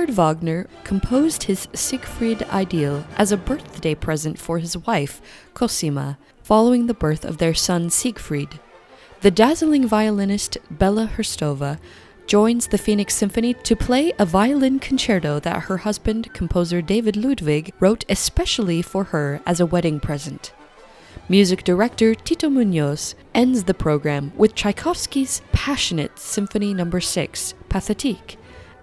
Richard Wagner composed his Siegfried Idyll as a birthday present for his wife, Cosima, following the birth of their son Siegfried. The dazzling violinist Bella Hristova joins the Phoenix Symphony to play a violin concerto that her husband, composer David Ludwig, wrote especially for her as a wedding present. Music director Tito Muñoz ends the program with Tchaikovsky's passionate Symphony No. 6, Pathétique,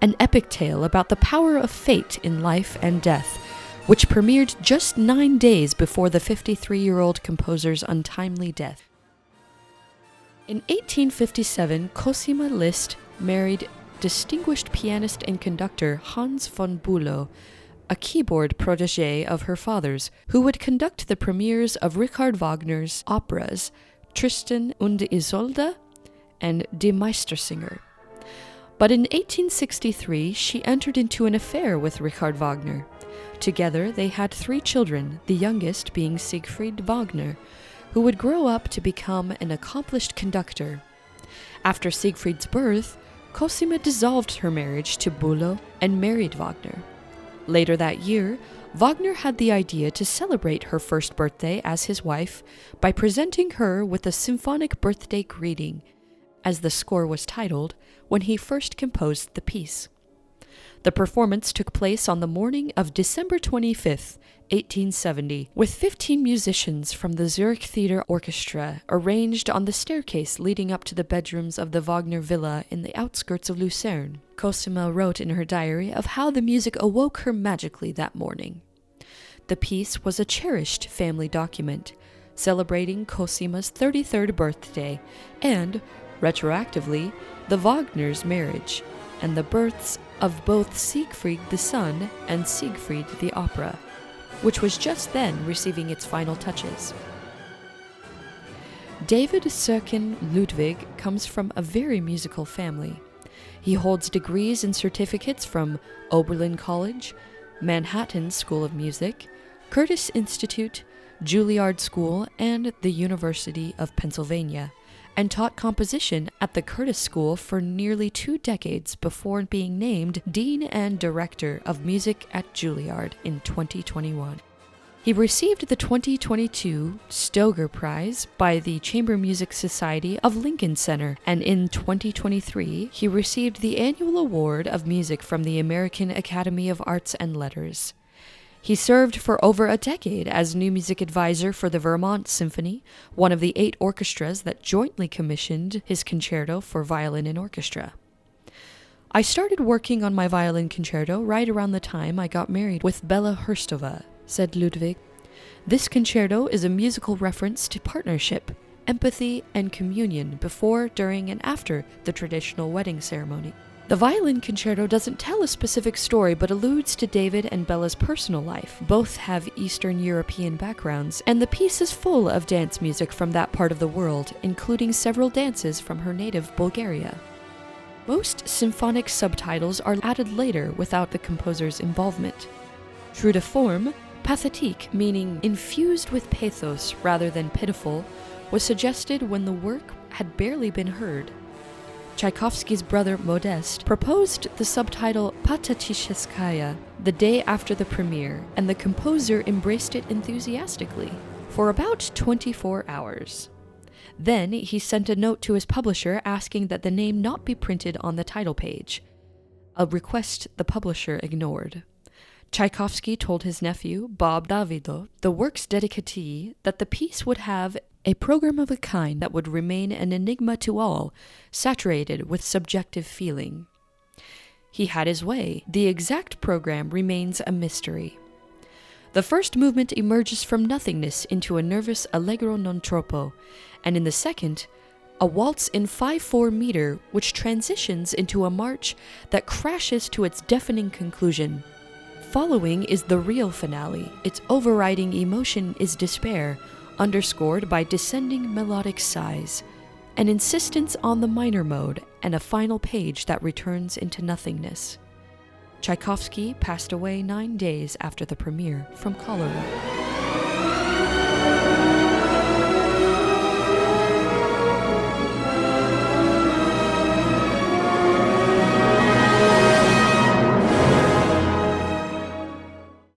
an epic tale about the power of fate in life and death, which premiered just 9 days before the 53-year-old composer's untimely death. In 1857, Cosima Liszt married distinguished pianist and conductor Hans von Bülow, a keyboard protégé of her father's, who would conduct the premieres of Richard Wagner's operas Tristan und Isolde and Die Meistersinger. But in 1863, she entered into an affair with Richard Wagner. Together, they had 3 children, the youngest being Siegfried Wagner, who would grow up to become an accomplished conductor. After Siegfried's birth, Cosima dissolved her marriage to Bülow and married Wagner. Later that year, Wagner had the idea to celebrate her first birthday as his wife by presenting her with a symphonic birthday greeting, as the score was titled, when he first composed the piece. The performance took place on the morning of December 25th, 1870, with 15 musicians from the Zurich Theatre Orchestra arranged on the staircase leading up to the bedrooms of the Wagner villa in the outskirts of Lucerne. Cosima wrote in her diary of how the music awoke her magically that morning. The piece was a cherished family document, celebrating Cosima's 33rd birthday and, retroactively, the Wagner's marriage, and the births of both Siegfried the son and Siegfried the opera, which was just then receiving its final touches. David Ludwig comes from a very musical family. He holds degrees and certificates from Oberlin College, Manhattan School of Music, Curtis Institute, Juilliard School, and the University of Pennsylvania, and taught composition at the Curtis School for nearly 2 decades before being named Dean and Director of Music at Juilliard in 2021. He received the 2022 Stoger Prize by the Chamber Music Society of Lincoln Center, and in 2023 he received the Annual Award of Music from the American Academy of Arts and Letters. He served for over a decade as new music advisor for the Vermont Symphony, one of the 8 orchestras that jointly commissioned his concerto for violin and orchestra. I started working on my violin concerto right around the time I got married with Bella Hristova, said Ludwig. This concerto is a musical reference to partnership, empathy, and communion before, during, and after the traditional wedding ceremony. The violin concerto doesn't tell a specific story but alludes to David and Bella's personal life. Both have Eastern European backgrounds, and the piece is full of dance music from that part of the world, including several dances from her native Bulgaria. Most symphonic subtitles are added later without the composer's involvement. True to form, pathétique, meaning infused with pathos rather than pitiful, was suggested when the work had barely been heard. Tchaikovsky's brother Modest proposed the subtitle Pathéticheskaya the day after the premiere, and the composer embraced it enthusiastically for about 24 hours. Then he sent a note to his publisher asking that the name not be printed on the title page, a request the publisher ignored. Tchaikovsky told his nephew, Bob Davido, the work's dedicatee, that the piece would have a program of a kind that would remain an enigma to all, saturated with subjective feeling. He had his way. The exact program remains a mystery. The first movement emerges from nothingness into a nervous allegro non troppo, and in the second, a waltz in 5/4 meter which transitions into a march that crashes to its deafening conclusion. Following is the real finale. Its overriding emotion is despair, underscored by descending melodic sighs, an insistence on the minor mode, and a final page that returns into nothingness. Tchaikovsky passed away 9 days after the premiere from cholera.